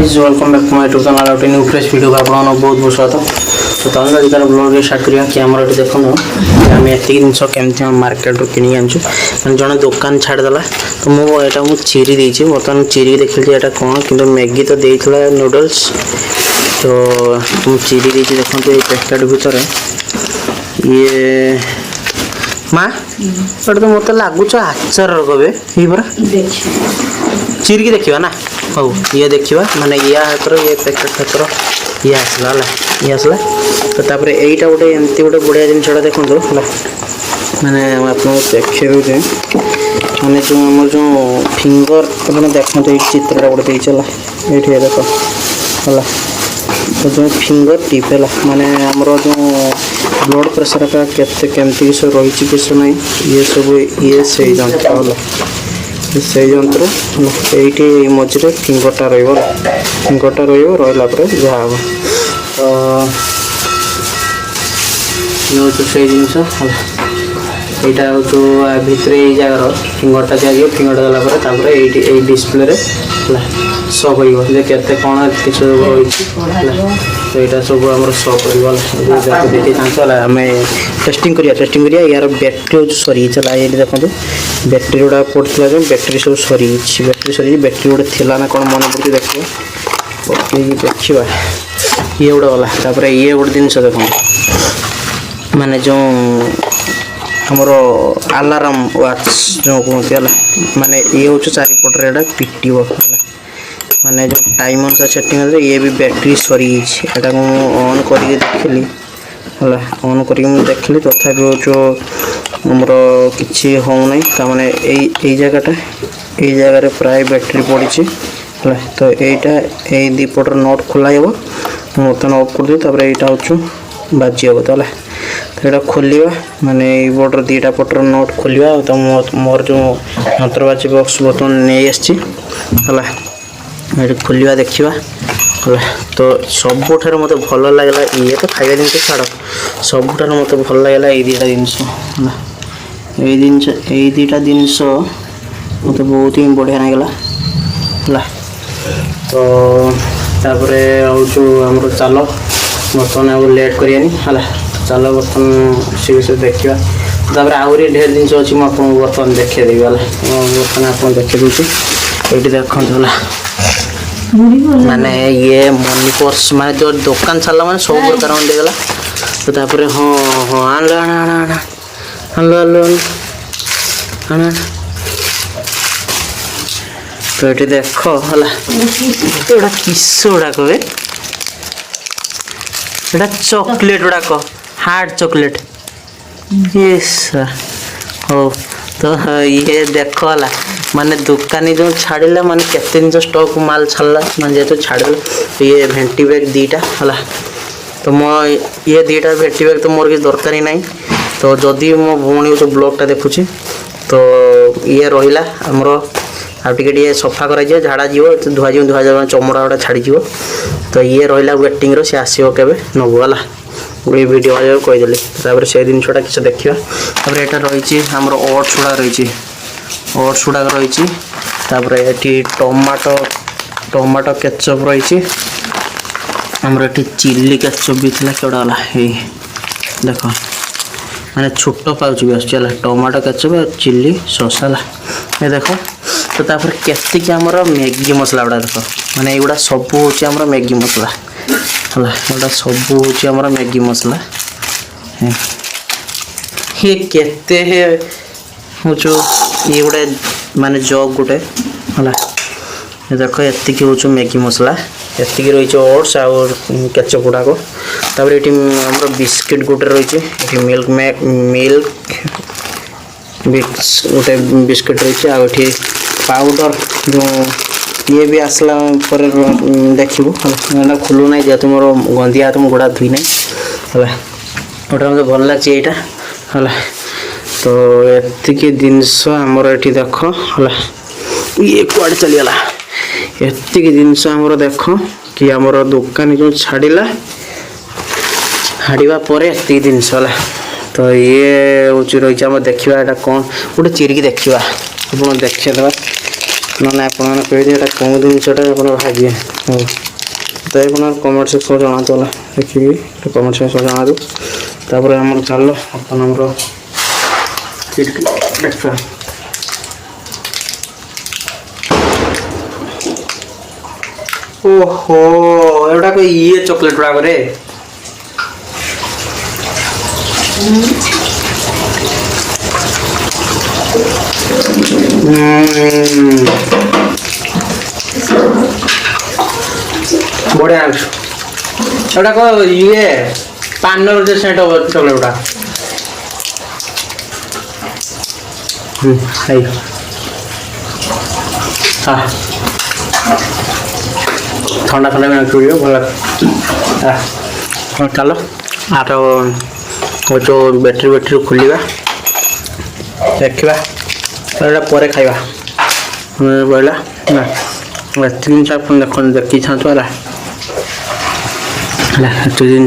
Guys welcome back to my YouTube channel our new fresh video को आपन बहुत बहुत स्वागत। तो तंग आज का ब्लॉग स्टार्ट करिया कि हमर एटी देखो हम एति जिंस केमति हम मार्केट रो किनि आनछु माने जने दुकान छाड़ देला तो मो एटा मु चिरी देछि बर्तमान चिरी देखिल एटा कोन किंतु मैगी तो देइथला नूडल्स तो मु चिरी देछि देखंतु ए पैकेट भीतर ये माँ एटा तो मते लागुछ आचार रगबे ही बरा चिरी की देखिबा ना हौ ये देखिबा माने या हतर ये पैकेट हतर ये आसला ला ये आसला तो तापर एटा गोटे एमती गोटे बढ़िया जिनसटा देखंतु हला माने आपन देखिबे जे माने जो हमर जो फिंगर अपन देखंतु ए चित्रटा गोटे देइ चला एठी देखो हला तो जो फिंगर टिप है माने हमरो जो ब्लड प्रेशर का केते केमती से रही किस नहीं ये सब ये से जंत्र हला से जंत्र एठी मझरे फिंगरटा रहिला पर जा हो तो यो तो से जिंस हला एटा जो भितर ए जगह फिंगरटा दिया फिंगर देला पर तापर एठी ए डिस्प्ले रे हला शो करिवो जे केते कोन किछ रही तो यहाँ सब आम शो कर देखी चला आम टेस्टिंग करिया यार बैटेरी सरी चला ये देखो बैटेरी गुड़ा पड़ता जो बैटेरी सब सरी बैटेरी गोटे थी ना कौन मन पड़े देख देखा ये गोटे गला तापर ये गोटे जिन देख माने जो हमर अलार्म वाच जो कहते माने ये हूँ चारिपटे पिटिव माने जो टाइम अनुसार सेटिंग ये भी बैटरी सरी एटा ऑन करके देखली हला ऑन करके देखली तथापि जो हमर किछि हो नै त माने ए जगह रे प्राय बैटरी पड़ी हला तो एटा ए दीपटर नट खोला हेबो मोतन ऑफ कर दे तबरे एटा होछु बाजी हेबो तला तो एटा खोलिबा माने ए बोर्डर दीटा पटर नट खोलिबा तो मोर जो यंत्रबाजी बॉक्स बटन नै आछि हला ये खोलिया देखा हला तो सबुठार मत भल लगला ये तो खाଇବା जिन छाड़ सबुठार मत भल लगला ये दुटा जिनस ये दुटा जिनस मत बहुत ही बढ़िया लगला हला तो तापरे जो हमर चलो बर्तमान अब लेट करियानी हला चलो बर्तमान से विषय देखा तापर आहरी ढेर जिनस अच्छी मुझे बर्तमान देखे देवी हला बर्तमान आप देखे दूसरी ये देखते हला माने ये मनी पर्स माने जो दुकान चलला माने सब प्रकार मन देगला तो तापर हां आलो तो ये देखो हला एटा किसोडा कबे एटा चॉकलेट उडा को हार्ड चॉकलेट यस हो तो ये देखो हला माने दुकानी जो छाड़िला माने केते दिन स्टॉक माल छाड़ला माने जेतो छाड़ला तो ये भेंटी बैग दीटा हला तो मो ये दीटा भेंटी बैग तो मोर के दरकार ही नहीं तो जदी मो भोणी जो ब्लॉग टा देखुची तो ये रहिला हमरो आ टिके सफा करा जे झाड़ा जीवो धुआ जा चमड़ा वाला छाड़ी जीवो तो ये रहिला वेटिंग रो से आसीओ केबे नबो हला ये वीडियो आ कहि देली तापर से दिन छोटा किछ देखिबा तापर एटा रहिची हमरो ओट्स छुड़ा रहिची ओट्स गुड़ा रही ये टमाटो केचप रही ये चिल्ली केचप भी थी केड़ा गला देख मैंने छोट पाउच भी आसला टमाटो केचप चिल्ली सॉस है ये देख तो तापर केतिक आमर मैगी मसला गुड़ा देख माने युवा सब हूँ मैगी मसला है यहाँ सब हूँ मैगी मसला ये केते हूँ ये गोटे माने जग गोटे है देख एतिक हूँ मैगी मसला एतिक रही ओट्स आउर केचप गुड़ाक तापर ये बिस्किट गोटे रही मिल्क बिट्स गोटे बिस्किट रही आउे पाउडर जो ये भी आसला पर देखू है खोलू ना जेहतु मोर गंदिया तो गोड़ा धुई ना है गोटे मतलब भल लगे यहाँ है तो एतिक जिनस आमर ये देख है ये कुआड़े चलीगला एतिक जिनस आमर देख कि आमर दुकान जो छाड़ा हाड़ा पर एतिक जिनस है तो ये हूँ रही देखा यहाँ कौन गोटे चिरिकी देखा आप देखिए नने आपन कहि एटा कोन जिनिसटा आपन भागिए हो तो आपन कमेंट सेक्शन जणा तो देखिबी तो कमेंट सेक्शन जणा दो तापर हमर चलो अपन हमरो किट देखा ओहो एटा को ये चॉकलेट बड़ा करे बढ़िया एटा को ये पान जो सेट चॉकलेट बड़ा हाय हाँ ठंडा ठंडा में रखिए भल चलो आर जो बैटरी खोलिया देखा पर खाइबा बोला ना तीन चार देख देखी छाँचु है जिन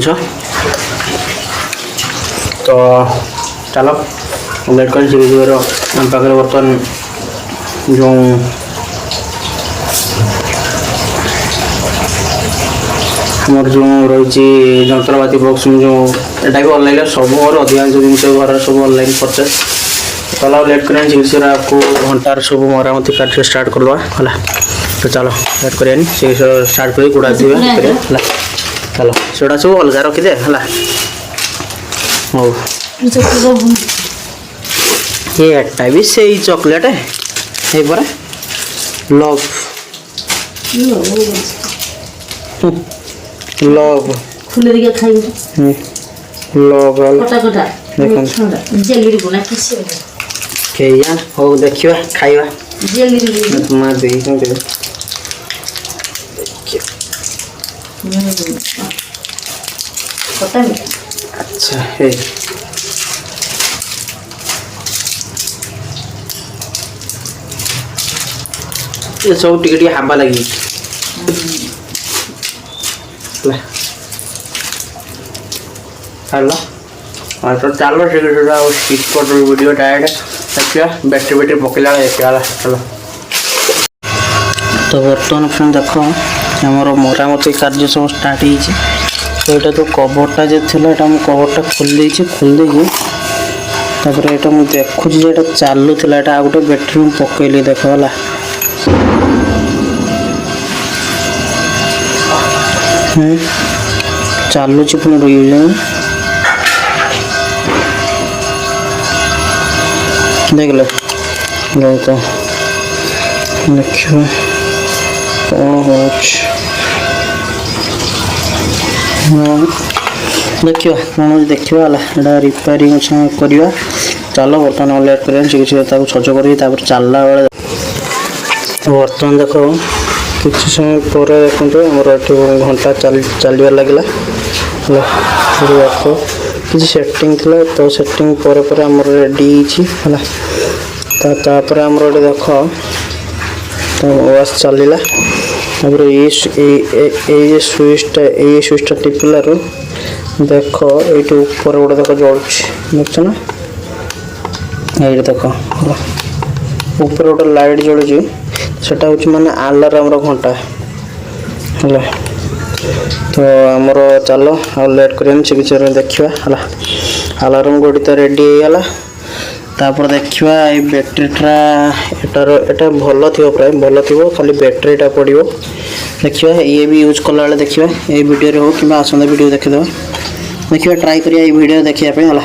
तो चलो लेट कर पाखे बर्तमान जो मोर जो रही जंत्रपाति बॉक्स में जो एटा भी ऑनलाइन सब मोर अधिकांश जिन घर सब ऑनलाइन परचेस चलो लेट करें जिन आपको घंटार सब मरामती कार्य स्टार्ट करवा है तो चलो लेट कर स्टार्ट कर गुड़ा है चलो सेटा सब अलग रखीदे है हो ये भी से चॉकलेट है पर लव लव खुले दिया खाइबो लव कोटा कोटा देखन जेली रे बना किसी के या हो देखियो खाइबा जेली रे मार दे दे कोटा में अच्छा है ये सब टिके टिके हाबा लगी हेलो तो चलो स्किप कर वीडियो डायरेक्ट देखिए बैटरी पकड़ा देखा चलो तो बर्तमान फ्रेंड देख आमर मरामती कार्य सब स्टार्ट हो तो यहाँ तो कवरटा जो थी कवरटा खोल खोलदे तापर यहाँ मुझे देखुची जो चालू था आ गए बैटरी में पकईली देख है चालुची पुणी रही देख लो तो देखिए कौन हो देखिए कौन देखा है रिपेयरिंग करवा चलो बर्तमान लेट कर सज कर चलला बेले बर्तमान देख किसी समय पर देखते आमर घंटा चलबार लगे किसी सेटिंग थी तो सेटिंग पर आमर रेडी है तापर आमर देख तो वाश चलला ये स्विचटा टिपिलू देख ये ऊपर गोटे देख जलुच देख ना ये देख ऊपर गोटे लाइट जलुची सेटा हूँ माने आलाराम घंटा है तो आमर चलो आ लेट कर देखा है आलाराम गोटी तो रेडी होगा तापर देखा ये बैटेरीटा एटा भल थी प्राय भल थी खाली बैटेरीटा पड़ो देखा ये भी यूज कला देखा ये वीडियो हो कि आसंता वीडियो देखीद देखिए ट्राई करिए ये वीडियो देखिए है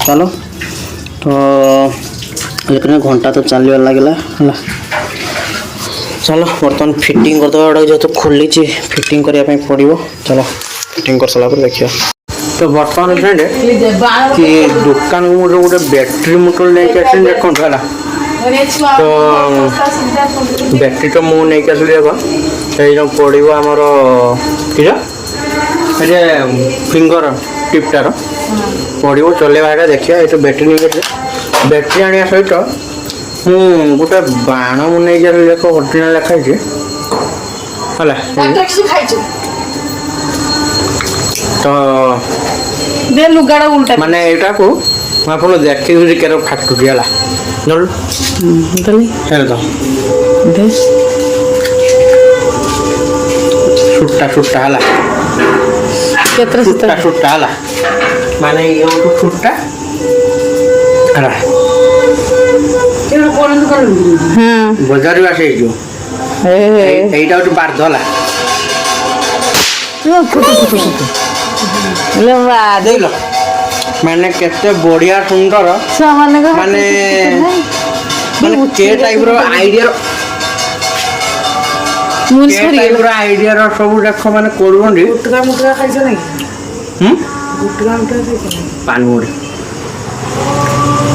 चलो तो लेकिन घंटा तो चलबार लगे है चलो बर्तमान फिटिंग करदे जेहतु खोली फिटिंग करने पड़ो चलो फिटिंग कर सारा देखिए तो बर्तमान फ्रेंड कि दुकान को गोटे बैटेरी मोटर लेके देखो है तो बैटेरी तो मुझे नहीं आसली देख पड़ो आमर कि फिंगर टिपटार पड़ो चलेगा देखिए ये तो बैटेरी नहीं बैटेरी आने सहित गोटे बाण मुझे देख ओरिजिनल लिखाई तो लुगाड़ा उल्टा माने एटा को आपन देखि के फाटुटी है तो सुट्टा सुट्टा हला केतरा सुट्टा सुट्टा हला माने ये सुट्टा हला हाँ बजार में आसे जो এইটা একটু বার ধলা দেখল মানে কেতে বড়িয়া সুন্দর মানে মানে কে টাইপর আইডিয়া কে টাইপর আইডিয়ার সবু দেখো মানে করবন্ডি গুটকা মুটকা খাইছ নাকি হুম গুটকা মুটকা খাইছ পানমুড়ি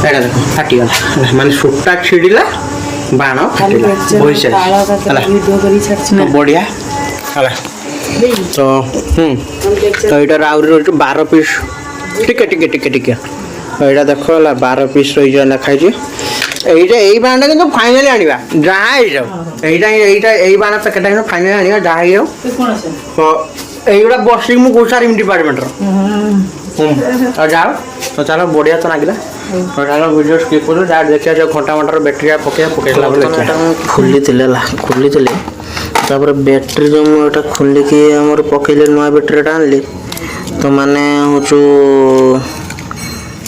এটা দেখো ফাটিগলা মানে সুটটা ছিড়িলা বাণ ফাটিলা বইছে ହେଲା ভিডিও করি ছাড়ছি তো বড়িয়া ହେଲା তো তো এটার আউরি রয়েছে 12 পিস টিকে টিকে টিকে টিকে এইটা দেখো ହେଲା 12 পিস রয়েছে লেখাইছে এইটা এই বাণটা কিন্তু ফাইনালি আনিবা যাহা ହେଇଯାଉ এইটা এইটা এই বাণ প্যাকেটটা কিন্তু ফাইনালি আনিবা যাহা ହେଇଯାଉ কোন আছে তো এইগুলা বসি ମୁଁ କୋସାରିম ডিপার্টমেন্টର ଆଉ ଯାଅ ତ ଚାଲ ବଢ଼ିଆ ତ ଲାଗିଲା ତ ଚାଲ ଭିଡ଼ିଓ ସ୍କିପ୍ କରୁ ଯାହା ଦେଖିବା ଯେ ଘଣ୍ଟା ଘଣ୍ଟାର ବ୍ୟାଟେରୀ ପକେଇଲା ପରେ ଦେଖିବା ଖୋଲିଥିଲେ ହେଲା ଖୋଲିଥିଲେ ତାପରେ ବ୍ୟାଟେରୀ ଯେଉଁ ମୁଁ ଏଇଟା ଖୋଲିକି ଆମର ପକେଇଲେ ନୂଆ ବ୍ୟାଟେରୀଟା ଆଣିଲି ତ ମାନେ ହେଉଛୁ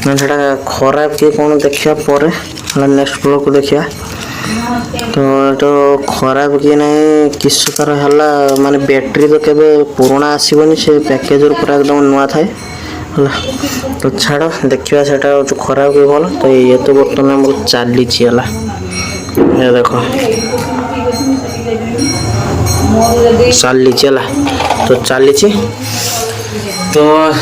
ମାନେ ସେଇଟା ଖରାପ କି କ'ଣ ଦେଖିବା ପରେ ହେଲା ନେକ୍ସଟ ବ୍ଲଗ୍କୁ ଦେଖିବା ତ ଏଇଟା ଖରାପ କି ନାହିଁ କିସ ତାର ହେଲା ମାନେ ବ୍ୟାଟେରୀ ତ କେବେ ପୁରୁଣା ଆସିବନି ସେ ପ୍ୟାକେଜରୁ ପୁରା ଏକଦମ ନୂଆ ଥାଏ ହେଲା ତ ଛାଡ଼ ଦେଖିବା ସେଇଟା ହେଉଛି ଖରାପ କି ଭଲ ତ ଇଏ ତ ବର୍ତ୍ତମାନ ଆମର ଚାଲିଛି ହେଲା ଏ ଦେଖ ଚାଲିଛି ହେଲା ତ ଚାଲିଛି ତ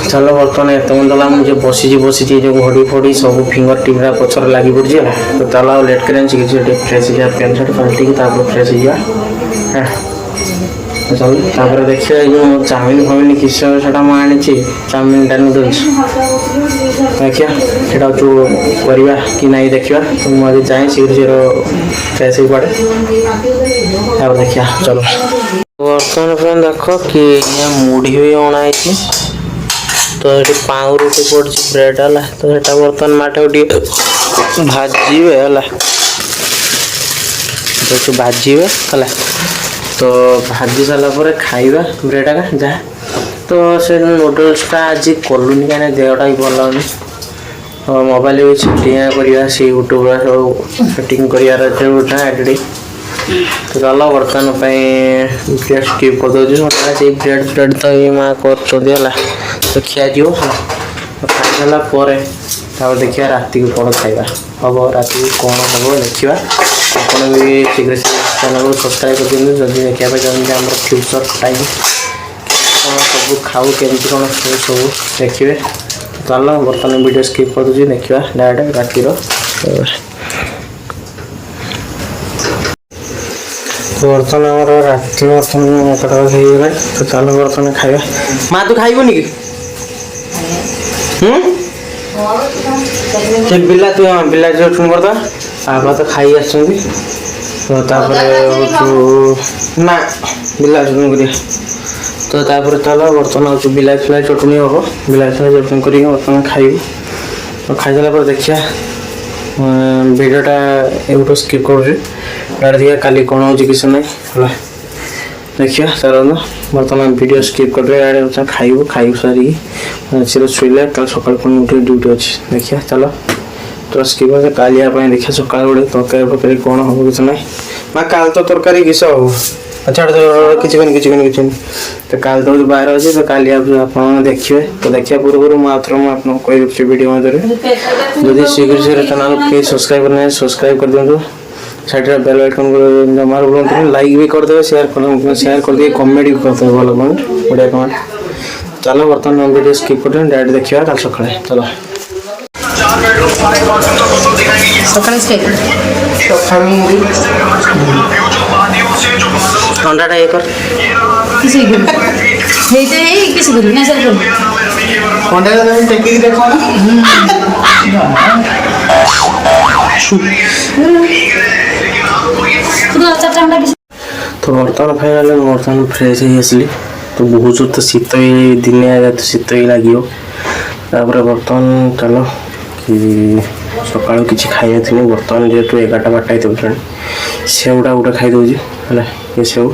ଚାଲ ବର୍ତ୍ତମାନ ଏତେ ମନ ଦେଲା ମୁଁ ଯେ ବସିଛି ଯେଉଁ ଘଡ଼ି ଫଡ଼ି ସବୁ ଫିଙ୍ଗର ଟିପ୍ରା ପଛରେ ଲାଗି ପଡ଼ିଛି ହେଲା ତ ଚାଲ ଆଉ ଲେଟ୍ କରିବା କିଛି ଟିକେ ଫ୍ରେଶ୍ ହେଇଯିବା ପ୍ୟାଣ୍ଟ ସାର୍ଟ ପାଲଟିକି ତାପରେ ଫ୍ରେଶ୍ ହେଇଯିବା ଚାଲ ତାପରେ ଦେଖିବା ଏଇ ଯେଉଁ ଚାଉମିନ ଫାଉମିନ କିସ ସେଇଟା ମୁଁ ଆଣିଛି ଚାଉମିନଟା ନୁଡଲ୍ସ ଦେଖିବା ସେଇଟା ଯେଉଁ କରିବା କି ନାହିଁ ଦେଖିବା ତ ମୁଁ ଆଜି ଯାଏଁ ଶୀଘ୍ର ଫ୍ରେଶ୍ ହେଇ ପଡ଼େ ତାପରେ ଦେଖିବା ଚାଲ ବର୍ତ୍ତମାନ ଫ୍ରେଣ୍ଡ ଦେଖ କି ମୁଢ଼ି ବି ଅଣା ହେଇଛି ତ ଏଠି ପାଉଁରୁଟି ପଡ଼ିଛି ବ୍ରେଡ୍ ହେଲା ତ ସେଟା ବର୍ତ୍ତମାନ ମାଠକୁ ଟିକେ ଭାଜିବେ ହେଲା ଏଠୁ ଭାଜିବେ ହେଲା ତ ଭାଜି ସାରିଲା ପରେ ଖାଇବା ବ୍ରେଡ୍ ଏକା ଯାହା ତ ସେ ନୁଡଲ୍ସଟା ଆଜି କଲୁନି କାହିଁକିନା ଦେହଟା ବି ଭଲ ହେଉନି ମୋବାଇଲ ବି ସେଟିଂ କରିବା ସେ ୟୁଟ୍ୟୁବରେ ସବୁ ସେଟିଂ କରିବାର ଅଛି ଗୋଟେ ଏଠି ତ ଚାଲ ବର୍ତ୍ତମାନ ପାଇଁ ବ୍ରେଡ୍ ସ୍କିପ୍ କରିଦେଉଛି ସେଇ ବ୍ରେଡ୍ ତ ଏଇ ମା କରୁଛନ୍ତି ହେଲା ତ ଖିଆଯିବ ଖାଇସାରିଲା ପରେ ତାପରେ ଦେଖିବା ରାତିକୁ କ'ଣ ଖାଇବା ହେବ ରାତିକୁ କ'ଣ ହେବ ଦେଖିବା ଆପଣ ବି ଶୀଘ୍ର ଚ୍ୟାନେଲକୁ ସବସ୍କ୍ରାଇବ୍ କରିଦିଅନ୍ତୁ ଯଦି ଦେଖିବା ପାଇଁ ଚାହୁଁଛନ୍ତି ଆମର ଫ୍ୟୁଚର୍ ଟାଇମ୍ କ'ଣ ସବୁ ଖାଉ କେମିତି କ'ଣ ସବୁ ଦେଖିବେ ଚାଲ ବର୍ତ୍ତମାନ ଭିଡ଼ିଓ ସ୍କିପ୍ କରିଦେଉଛି ଦେଖିବା ଡାଇରେକ୍ଟ ରାତିର ବର୍ତ୍ତମାନ ଆମର ରାତି ବର୍ତ୍ତମାନ ପାଖାପାଖି ହେଇଗଲାଣି ତ ଚାଲ ବର୍ତ୍ତମାନ ଖାଇବା ମା ତୁ ଖାଇବୁନି କି ସେ ବିଲାତି ଚଟଣି କରିଦେବା ବାବା ତ ଖାଇ ଆସିଛନ୍ତି ତ ତାପରେ ନା ବିଲାତି ଚଟଣି କରିବା ତ ତାପରେ ଚାଲ ବର୍ତ୍ତମାନ ହେଉଛି ବିଲାତି ଫିଲାତି ଚଟଣି ହେବ ବିଲାତି ଫିଲାତି ଚଟଣି କରିକି ବର୍ତ୍ତମାନ ଖାଇବୁ ତ ଖାଇସାରିଲା ପରେ ଦେଖିବା ଭିଡ଼ିଓଟା ଏବେଠୁ ସ୍କିପ୍ କରୁଛି ଇଆଡ଼େ ଦେଖିବା କାଲି କ'ଣ ହେଉଛି କିଛି ନାହିଁ ହେଲା ଦେଖିବା ଚାଲନ୍ତୁ ବର୍ତ୍ତମାନ ଭିଡ଼ିଓ ସ୍କିପ୍ କରିଦେବେ ଇଆଡ଼େ ଖାଇବୁ ସାରିକି ସିଏ ଶୋଇଲେ କାଲି ସକାଳୁ ପୁଣି ଗୋଟେ ଡ୍ୟୁଟି ଅଛି ଦେଖିବା ଚାଲ ତ ସ୍କିପ୍ କରିଦେବେ କାଲିଆ ପାଇଁ ଦେଖିବା ସକାଳୁ ଗୋଟେ ତରକାରୀ କ'ଣ ହେବ କିଛି ନାହିଁ ମା କାଲି ତ ତରକାରୀ କିସ ହେବ ଛାଡ଼ କିଛି ତ କାଲି ତ ବାହାରେ ଅଛି ତ କାଲି ଆପଣ ଦେଖିବେ ତ ଦେଖିବା ପୂର୍ବରୁ ମୁଁ ଆପଣଙ୍କୁ କହିଦେଉଛି ଭିଡ଼ିଓ ମଧ୍ୟରେ ଯଦି ଶୀଘ୍ର ଚ୍ୟାନେଲ୍ ପ୍ଲିଜ୍ ସବସ୍କ୍ରାଇବ୍ କରିନାହାନ୍ତି ସବସ୍କ୍ରାଇବ୍ କରିଦିଅନ୍ତୁ ସାଇଡ଼୍ରେ ବେଲ୍ ଆଇକନ୍ ଜମାରୁ ବୁଲନ୍ତୁନି ଲାଇକ୍ ବି କରିଦେବେ ସେୟାର କରିଦେବେ କମେଣ୍ଟ ବି କରିଦେବେ ଭଲ କମେଣ୍ଟ ବଢ଼ିଆ କମେଣ୍ଟ ଚାଲ ବର୍ତ୍ତମାନ ଭିଡ଼ିଓ ସ୍କିପ୍ କରିଦେବେ ଡାଇରେକ୍ଟ ଦେଖିବା କାଲି ସକାଳେ ଚାଲ ସକାଳେ ଥଣ୍ଡାଟା ଇଏ କର କିଛି ହେଇତ ହେଇ କିଛି କରୁ ନା ସାର୍ ଥଣ୍ଡାଟା ଟେକିକି ଦେଖ ତ ବର୍ତ୍ତମାନ ଫାଇନାଲି ବର୍ତ୍ତମାନ ଫ୍ରେଶ୍ ହେଇ ଆସିଲି ତ ବହୁତ ତ ଶୀତ ଦିନେ ତ ଶୀତ ହିଁ ଲାଗିବ ତାପରେ ବର୍ତ୍ତମାନ ଚାଲ କି सकाळू किसी खाई थी बर्तमान जेहेतु 11-12 होते फ्रेंड सेवटा गोटे खाईदे है ये सेव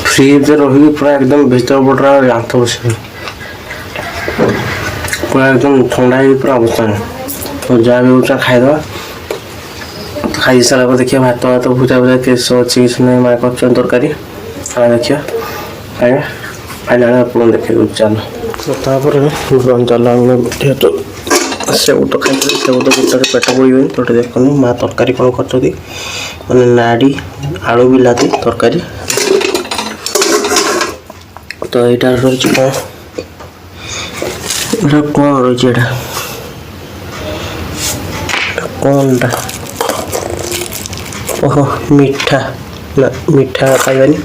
फ्रिज रही पूरा एकदम भीतर पटरा आंत बस पूरा एकदम ठंडा ही पूरा अवस्था है तो जहाँ भी होता खाईदे खाई सारा देखिए भात भात भुजा भुजा केस अच्छी किसी नहीं माँ कर तरकारी देखिए खाଇବା ଖାଇଲା ବେଳେ ଆପଣ ଦେଖେଇ ଚାଲ ତାପରେ ଚାଲ ଆମେ ଯେହେତୁ ସେଉ ତ ଖାଇଥିଲେ ସେଉ ତ ଗୋଟେରେ ପେଟ ପଡ଼ିବନି ତ ଦେଖନ୍ତୁ ମା ତରକାରୀ କ'ଣ କରିଛନ୍ତି ମାନେ ନାଡ଼ି ଆଳୁ ବିଲାତି ତରକାରୀ ତ ଏଇଟା ରହିଛି କ'ଣ ଏଇଟା କ'ଣ ରହିଛି ଏଇଟା କ'ଣଟା ଓହୋ ମିଠା ନା ମିଠା ଖାଇବାନି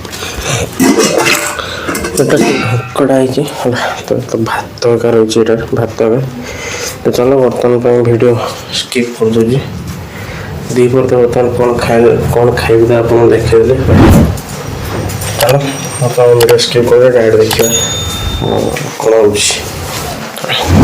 এটা ঢোকড়া হয়েছে তো ভাত একা রয়েছে এটার ভাত একা তো চলো বর্তমান ভিডিও স্কিপ করে দেছি দ্বিপর তো বর্তমান কোণ খাইবে আপনার দেখেদেলে চলো বর্তমান ভিডিও স্কিপ করে ডাইরেক্ট ଦେଖିବା କ'ଣ ହେଉଛି